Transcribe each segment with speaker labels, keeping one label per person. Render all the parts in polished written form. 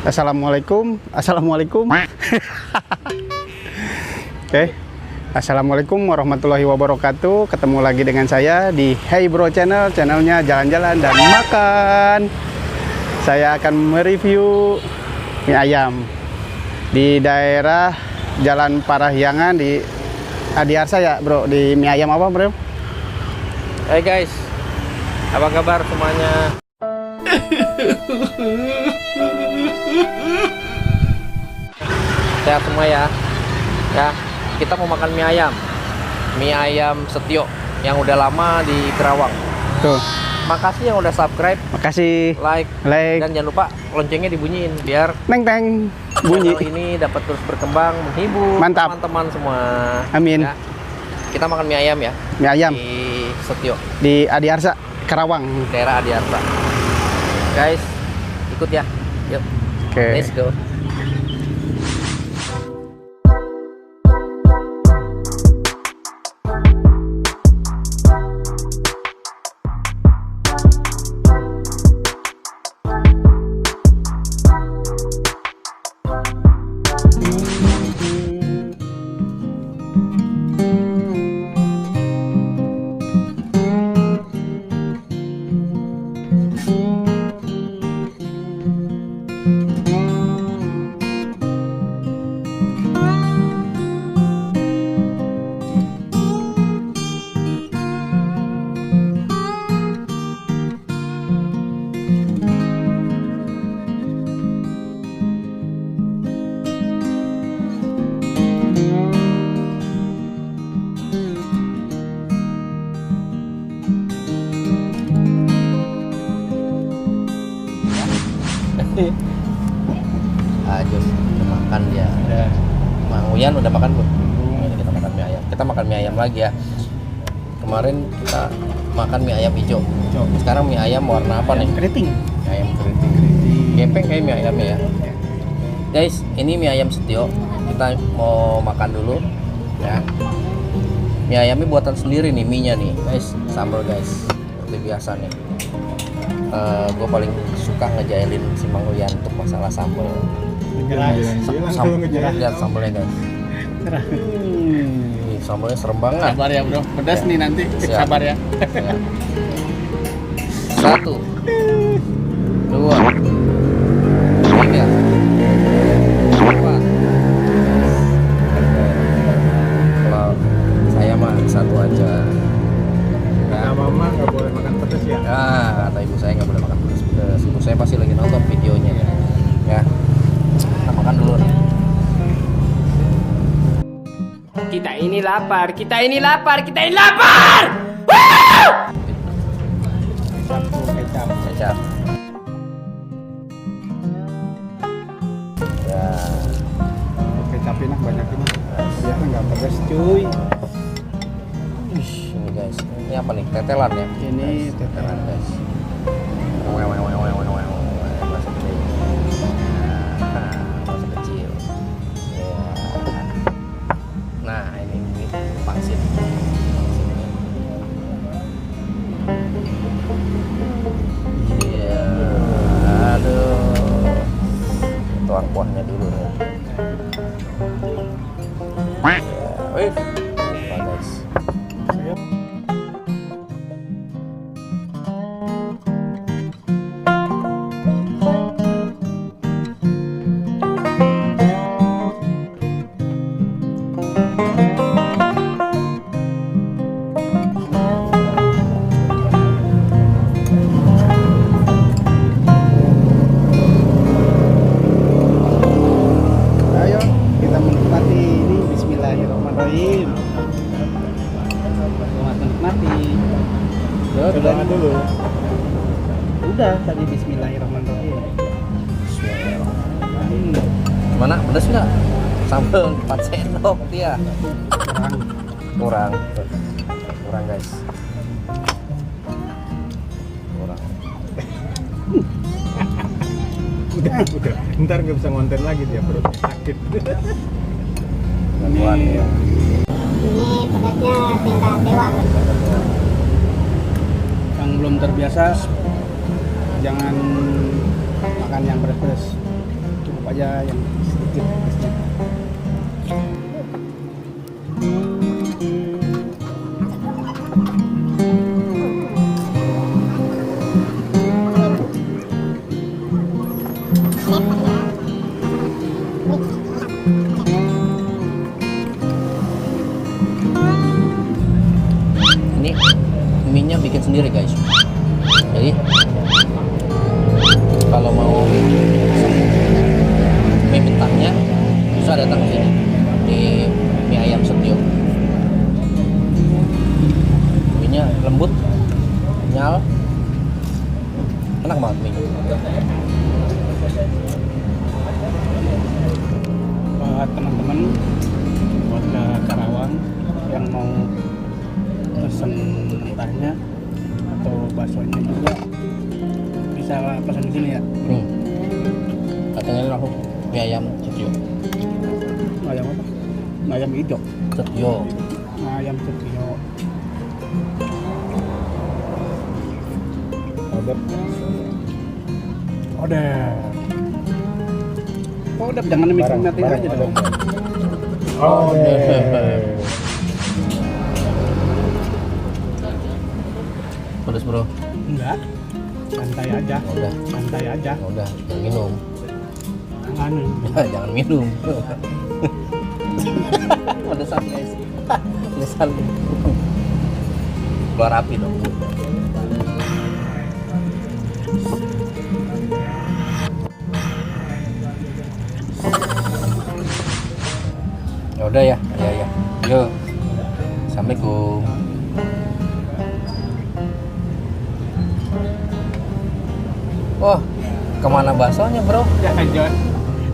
Speaker 1: Assalamualaikum. Oke. Assalamualaikum warahmatullahi wabarakatuh. Ketemu lagi dengan saya di Hey Bro Channel, channelnya jalan-jalan dan makan. Saya akan mereview mie ayam di daerah Jalan Parahyangan di Adiarsa ya, Bro. Di mie ayam apa, Bro?
Speaker 2: Hai guys, apa kabar semuanya? Sehat semua ya. Ya, kita mau makan mie ayam. Mie ayam Setio yang udah lama di Kerawang.
Speaker 1: Tuh.
Speaker 2: Makasih yang udah subscribe,
Speaker 1: Makasih.
Speaker 2: like,
Speaker 1: Like.
Speaker 2: dan jangan lupa loncengnya dibunyiin biar
Speaker 1: Teng bunyi.
Speaker 2: channel ini dapat terus berkembang, menghibur
Speaker 1: Mantap.
Speaker 2: teman-teman semua.
Speaker 1: Amin.
Speaker 2: Ya. Kita makan mie ayam ya.
Speaker 1: Mie ayam
Speaker 2: Di Setio,
Speaker 1: di Adiarsa, Kerawang.
Speaker 2: daerah Adiarsa. Guys, ikut ya. Yuk.
Speaker 1: Oke.
Speaker 2: Let's go. Ajus udah makan dia. Mang Uyan udah makan belum? Ini kita makan mie ayam. Kita makan mie ayam lagi ya. Kemarin kita makan mie ayam hijau. Sekarang mie ayam warna apa nih?
Speaker 1: Keriting.
Speaker 2: Mie ayam keriting. Gepeng kayak mie ayamnya ya. Guys, ini mie ayam Setio. Kita mau makan dulu ya. Mie ayamnya buatan sendiri nih, mie-nya nih, guys. Sambal guys. Seperti biasa nih. Gue paling suka ngejailin si Mang Uyan untuk masalah sambal. Lihat sambelnya guys. Sambelnya serem banget.
Speaker 1: Sabar ya, Bro. Pedas nih nanti.
Speaker 2: Siap.
Speaker 1: Sabar ya.
Speaker 2: Ya. 1 2 3 4. Kalau saya mah satu aja.
Speaker 1: Kata mama nggak boleh makan pedas ya.
Speaker 2: Nah, kata ibu saya nggak boleh makan pedas. Ibu saya pasti lagi nonton videonya ya. Kita makan dulu nih.
Speaker 3: Kita ini lapar.
Speaker 2: Kecap. Ya.
Speaker 1: Kecap enak banyakin. Biar nggak pedas, cuy.
Speaker 2: Ini guys, ini apa nih? Tetelan ya?
Speaker 1: Ini
Speaker 2: guys, tetelan guys. Masih kecil. Masih kecil. Ya. Nah, ini mie pangsit. Iya. Aduh. Tuang kuahnya dulu nih. Ya, wih. Lupa, guys.
Speaker 1: Ayo kita menikmati ini. Bismillahirrahmanirrahim. Selamat menikmati. Sudah dulu. Udah tadi Bismillahirrahmanirrahim.
Speaker 2: Gimana? Pedas nggak? Sambal 4 sendok dia. Kurang guys. Kurang.
Speaker 4: Udah, ntar nggak bisa ngonten lagi dia, perut sakit.
Speaker 2: Gangguan ya.
Speaker 5: Ini pedasnya tingkat dewa.
Speaker 1: Yang belum terbiasa jangan makan yang pedas-pedas. aja yang sedikit.
Speaker 2: Ini mie-nya bikin sendiri guys. Jadi kalau mau mie mentahnya bisa datang ke sini di mie ayam Setio. Mie-nya lembut, kenyal, enak banget mie.
Speaker 1: Buat teman-teman warga Karawang yang mau pesen mentahnya atau baksonya juga bisa pesan di sini ya.
Speaker 2: Katanya ini langsung mie ayam Setio.
Speaker 1: Ayam apa? Ayam hijau.
Speaker 2: Setio.
Speaker 1: Ayam Setio. Order. Order jangan nikmatin aja dong.
Speaker 2: Pedas bro.
Speaker 1: Enggak. Santai aja.
Speaker 2: Udah,
Speaker 1: Santai aja.
Speaker 2: udah, jangan minum.
Speaker 1: Anu.
Speaker 2: Jangan minum. Pedesan guys. Pedesan. Keluar api dong. Ya udah ya, ya. Yuk. Assalamualaikum. Oh, kemana baksonya bro?
Speaker 1: Ya, John.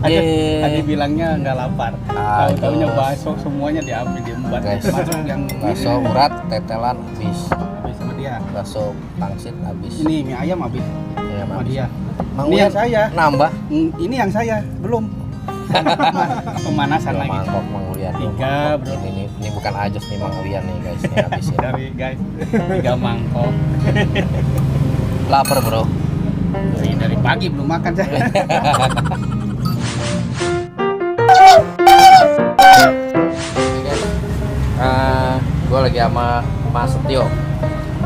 Speaker 2: Yeay.
Speaker 1: Tadi bilangnya nggak lapar.
Speaker 2: Ah,
Speaker 1: Tahu-taunya
Speaker 2: Jos.
Speaker 1: bakso semuanya diambil diembat.
Speaker 2: Guys.
Speaker 1: Masuk yang
Speaker 2: Bakso urat, tetelan habis.
Speaker 1: habis sama dia.
Speaker 2: Bakso pangsit habis.
Speaker 1: Ini mie ayam habis
Speaker 2: Ayam
Speaker 1: sama
Speaker 2: habis.
Speaker 1: dia.
Speaker 2: Mang
Speaker 1: Ini
Speaker 2: Uyan
Speaker 1: yang saya.
Speaker 2: nambah.
Speaker 1: Ini yang saya belum. Pemanasan
Speaker 2: Dua
Speaker 1: lagi.
Speaker 2: mangkok Mang Uyan. Dua
Speaker 1: 3,
Speaker 2: mangkok.
Speaker 1: bro.
Speaker 2: Ini bukan Ajos nih Mang Uyan nih guys. Ini habisin.
Speaker 1: Dari guys 3 mangkok.
Speaker 2: Lapar bro.
Speaker 1: Dari pagi belum makan saya.
Speaker 2: Gue lagi sama Mas Setio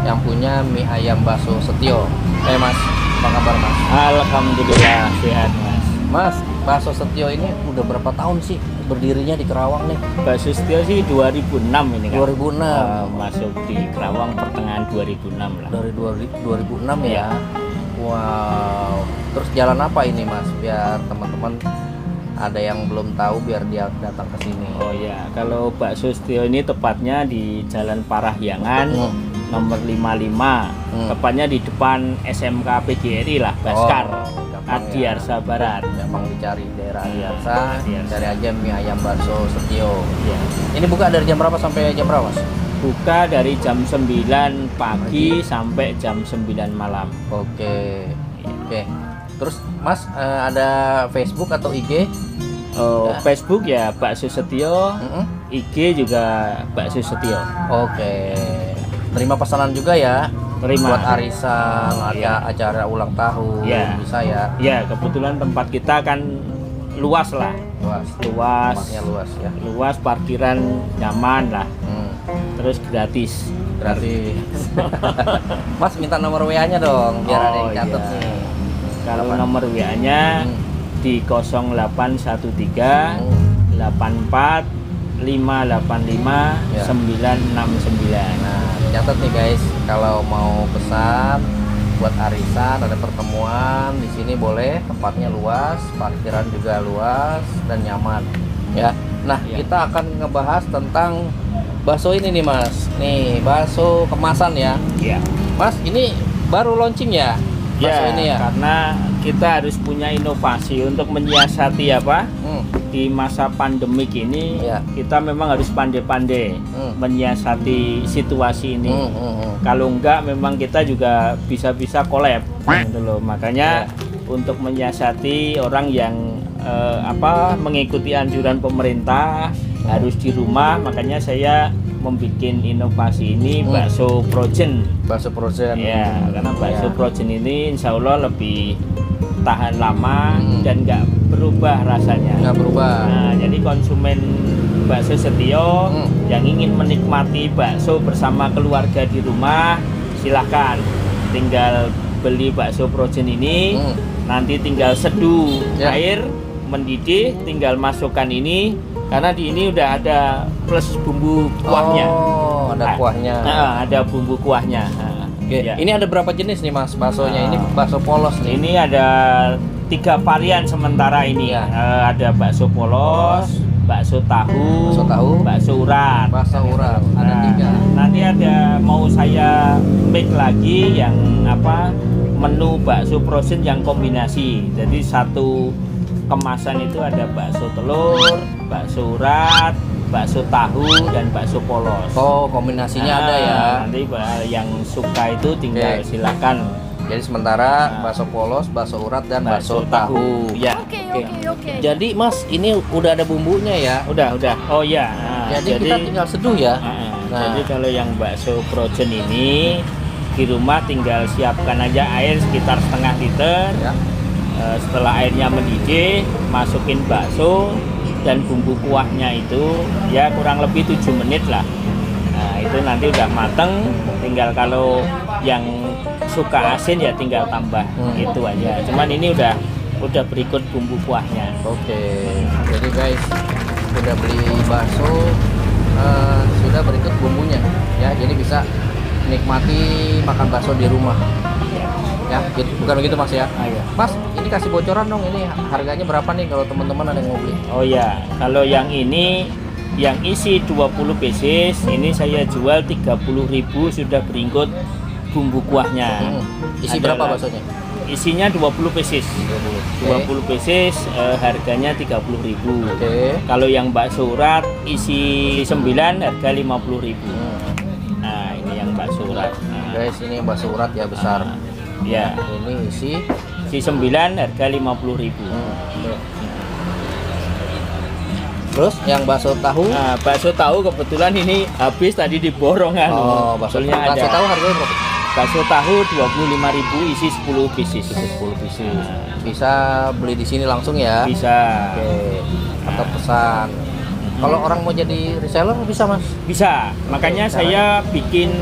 Speaker 2: yang punya mie ayam bakso Setio. Mas, apa kabar Mas?
Speaker 3: Alhamdulillah sehat mas.
Speaker 2: Mas, bakso Setio ini udah berapa tahun sih berdirinya di Kerawang nih?
Speaker 3: Bakso Setio sih 2006 ini kan.
Speaker 2: 2006.
Speaker 3: Masuk di Kerawang pertengahan 2006 lah.
Speaker 2: Dari 2006 ya. Wow. Terus jalan apa ini Mas? Biar teman-teman ada yang belum tahu biar dia datang ke sini.
Speaker 3: Oh ya, kalau bakso Setio ini tepatnya di Jalan Parahyangan nomor 55. Tepatnya di depan SMK PGRI lah, Baskar.
Speaker 2: gampang
Speaker 3: Adi
Speaker 2: ya.
Speaker 3: Arsa Barat.
Speaker 2: Gampang dicari daerah Adi
Speaker 3: Iya,
Speaker 2: Arsa,
Speaker 3: Adi Arsa.
Speaker 2: cari aja mie ayam bakso Setio.
Speaker 3: Ya.
Speaker 2: Ini buka dari jam berapa sampai jam berapa Mas?
Speaker 3: Buka dari jam 9 pagi sampai jam 9 malam.
Speaker 2: Oke. Oke. Terus Mas ada Facebook atau IG?
Speaker 3: Oh,
Speaker 2: Ya.
Speaker 3: Facebook ya Bakso Setio,
Speaker 2: Mm-mm.
Speaker 3: IG juga Bakso Setio.
Speaker 2: Oke. Terima pesanan juga ya.
Speaker 3: Terima.
Speaker 2: Buat arisan,
Speaker 3: Iya.
Speaker 2: acara ulang tahun,
Speaker 3: Iya.
Speaker 2: bisa ya.
Speaker 3: Ya, kebetulan tempat kita kan luas lah.
Speaker 2: Luas.
Speaker 3: Luas.
Speaker 2: Tempatnya luas ya.
Speaker 3: Luas, parkiran nyaman lah. Terus gratis.
Speaker 2: Gratis. Mas minta nomor WA-nya dong biar ada yang catat
Speaker 3: iya.
Speaker 2: nih.
Speaker 3: Kalau
Speaker 2: Berapa?
Speaker 3: nomor WA-nya
Speaker 2: Hmm.
Speaker 3: di 0813 84 585
Speaker 2: Ya.
Speaker 3: 969.
Speaker 2: Nah, catat nih guys, kalau mau pesan buat arisan ada pertemuan di sini boleh, tempatnya luas, parkiran juga luas dan nyaman ya. Nah,
Speaker 3: Ya.
Speaker 2: kita akan ngebahas tentang bakso ini nih Mas. Nih, bakso kemasan ya.
Speaker 3: Ya.
Speaker 2: Mas, ini baru launching ya? Bakso
Speaker 3: Ya,
Speaker 2: ini ya.
Speaker 3: karena kita harus punya inovasi untuk menyiasati apa di masa pandemik ini.
Speaker 2: Ya.
Speaker 3: Kita memang harus pandai-pandai menyiasati situasi ini. Kalau enggak, memang kita juga bisa-bisa collab, gitu loh. Makanya untuk menyiasati orang yang mengikuti anjuran pemerintah harus di rumah, makanya saya membuat inovasi ini bakso frozen.
Speaker 2: Bakso frozen.
Speaker 3: Ya, karena bakso
Speaker 2: Ya.
Speaker 3: frozen ini insya Allah lebih tahan lama dan nggak berubah rasanya.
Speaker 2: Nggak berubah.
Speaker 3: Nah, jadi konsumen bakso Setio yang ingin menikmati bakso bersama keluarga di rumah, silahkan tinggal beli bakso Projen ini. Nanti tinggal seduh air mendidih, tinggal masukkan ini. Karena di ini udah ada plus bumbu kuahnya.
Speaker 2: Oh, ada kuahnya.
Speaker 3: Ada bumbu kuahnya.
Speaker 2: Oke.
Speaker 3: Ya.
Speaker 2: Ini ada berapa jenis nih Mas baksonya? Ini bakso polos nih.
Speaker 3: Ini ada 3 varian sementara ini.
Speaker 2: Ya.
Speaker 3: Ada bakso polos, bakso tahu, bakso urat.
Speaker 2: Bakso urat. Ada 3.
Speaker 3: Nanti ada mau saya make lagi yang menu bakso Projen yang kombinasi. Jadi satu kemasan itu ada bakso telur, bakso urat, bakso tahu, dan bakso polos.
Speaker 2: Oh, kombinasinya ada ya.
Speaker 3: Nanti yang suka itu tinggal silakan.
Speaker 2: Jadi sementara bakso polos, bakso urat, dan bakso tahu.
Speaker 3: Ya.
Speaker 5: Oke.
Speaker 2: Jadi Mas, ini udah ada bumbunya ya?
Speaker 3: Udah. Oh ya.
Speaker 2: Jadi kita tinggal seduh ya?
Speaker 3: Jadi kalau yang bakso Projen ini di rumah tinggal siapkan aja air sekitar setengah liter.
Speaker 2: Ya.
Speaker 3: Setelah airnya mendidih, masukin bakso dan bumbu kuahnya itu ya kurang lebih 7 menit lah. Nah, itu nanti udah mateng. Tinggal kalau yang suka asin ya tinggal tambah itu aja. Cuman ini udah berikut bumbu kuahnya.
Speaker 2: Oke. Jadi guys, udah beli bakso, sudah berikut bumbunya ya. Jadi bisa nikmati makan bakso di rumah. Ya, bukan begitu Mas ya?
Speaker 3: Iya.
Speaker 2: Mas, ini kasih bocoran dong, ini harganya berapa nih kalau teman-teman ada yang mau beli?
Speaker 3: Oh ya, kalau yang ini yang isi 20 pieces ini saya jual 30.000 sudah beringkut bumbu kuahnya.
Speaker 2: Isi
Speaker 3: Ada
Speaker 2: berapa baksonya?
Speaker 3: Isinya 20 pieces. 20 pieces harganya 30.000.
Speaker 2: Oke.
Speaker 3: Kalau yang bakso urat isi 9 harga 50.000. Nah, ini yang bakso urat. Nah,
Speaker 2: Guys, ini bakso urat ya besar.
Speaker 3: ya,
Speaker 2: Ini isi
Speaker 3: 9 harga 50.000.
Speaker 2: Terus yang bakso tahu?
Speaker 3: Nah, bakso tahu kebetulan ini habis tadi di borongan.
Speaker 2: Oh, bakso tahu harganya berapa?
Speaker 3: Bakso tahu 25.000 isi 10 pieces.
Speaker 2: 10 pieces. Bisa beli di sini langsung ya?
Speaker 3: Bisa.
Speaker 2: Oke. Atau pesan. Kalau orang mau jadi reseller bisa Mas?
Speaker 3: Bisa. Makanya saya bikin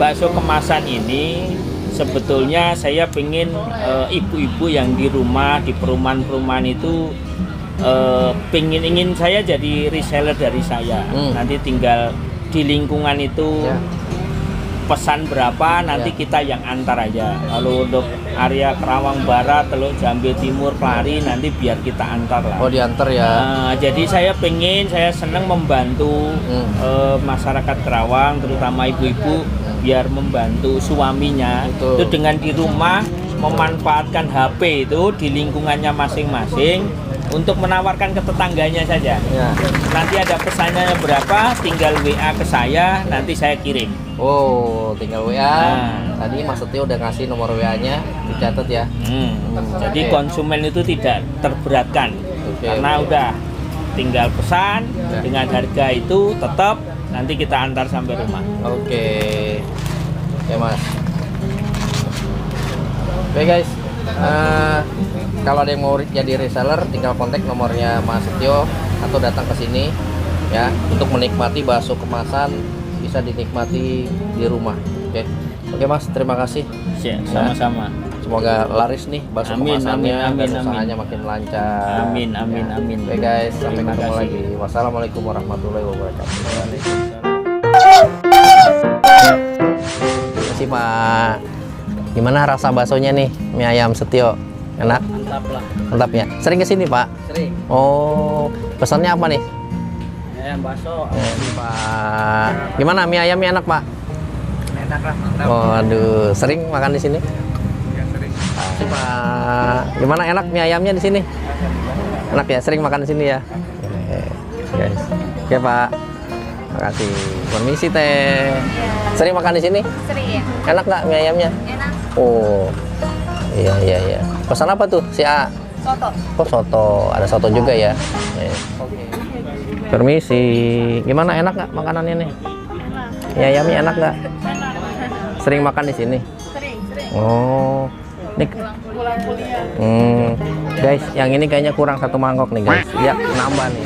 Speaker 3: bakso kemasan ini. Sebetulnya saya pengen ibu-ibu yang di rumah di perumahan-perumahan itu ingin saya jadi reseller dari saya. Nanti tinggal di lingkungan itu pesan berapa nanti kita yang antar aja. Kalau untuk area Kerawang Barat, Teluk Jambe Timur, Kelari nanti biar kita antar lah.
Speaker 2: Oh, diantar ya.
Speaker 3: Jadi saya senang membantu masyarakat Kerawang, terutama ibu-ibu biar membantu suaminya.
Speaker 2: Betul.
Speaker 3: Itu dengan di rumah memanfaatkan HP itu di lingkungannya masing-masing untuk menawarkan ke tetangganya saja.
Speaker 2: Ya.
Speaker 3: Nanti ada pesannya berapa, tinggal WA ke saya, nanti saya kirim.
Speaker 2: Oh, tinggal WA.
Speaker 3: Nah.
Speaker 2: Tadi Mas Setio udah ngasih nomor WA-nya, dicatat ya.
Speaker 3: Jadi
Speaker 2: Oke.
Speaker 3: konsumen itu tidak terberatkan.
Speaker 2: Oke,
Speaker 3: Karena
Speaker 2: oke.
Speaker 3: udah tinggal pesan
Speaker 2: Ya.
Speaker 3: dengan harga itu tetap nanti kita antar sampai rumah.
Speaker 2: Oke. Oke Mas. Oke guys. Kalau ada yang mau jadi reseller, tinggal kontak nomornya Mas Setio atau datang ke sini ya untuk menikmati bakso kemasan, bisa dinikmati di rumah. Oke Mas, terima kasih.
Speaker 3: Sama-sama.
Speaker 2: Semoga laris nih bakso
Speaker 3: Amin,
Speaker 2: kemasannya
Speaker 3: amin,
Speaker 2: dan
Speaker 3: amin.
Speaker 2: usahanya makin lancar.
Speaker 3: Amin, amin,
Speaker 2: Ya.
Speaker 3: amin.
Speaker 2: Oke guys, sampai
Speaker 3: Terima
Speaker 2: ketemu
Speaker 3: kasih.
Speaker 2: lagi. Wassalamualaikum warahmatullahi wabarakatuh. Terima kasih Pak. Gimana rasa baksonya nih, mie ayam Setio? Enak?
Speaker 3: Mantap lah.
Speaker 2: Mantap ya? Sering kesini Pak?
Speaker 3: Sering.
Speaker 2: Oh, pesannya apa nih?
Speaker 3: Ayam bakso.
Speaker 2: Pak. Gimana mie ayamnya enak Pak?
Speaker 3: Enak lah, mantap.
Speaker 2: Waduh, sering makan di sini?
Speaker 4: Ya sering.
Speaker 2: Makasih, Pak. Gimana enak mie ayamnya di sini? Enak ya, sering makan di sini ya. Oke, guys. Oke Pak. Makasih. Permisi Teh. Sering makan di sini?
Speaker 5: Sering ya?
Speaker 2: Enak nggak mie ayamnya?
Speaker 5: Enak.
Speaker 2: Oh, iya. Pesan apa tuh si A?
Speaker 5: Soto.
Speaker 2: Oh soto, ada soto juga ya. Permisi. Gimana enak nggak makanannya nih? Mie ayamnya enak nggak? Sering makan di sini?
Speaker 5: Sering.
Speaker 2: Oh, Nih. Guys, yang ini kayaknya kurang 1 mangkok nih guys. Ya, nambah nih.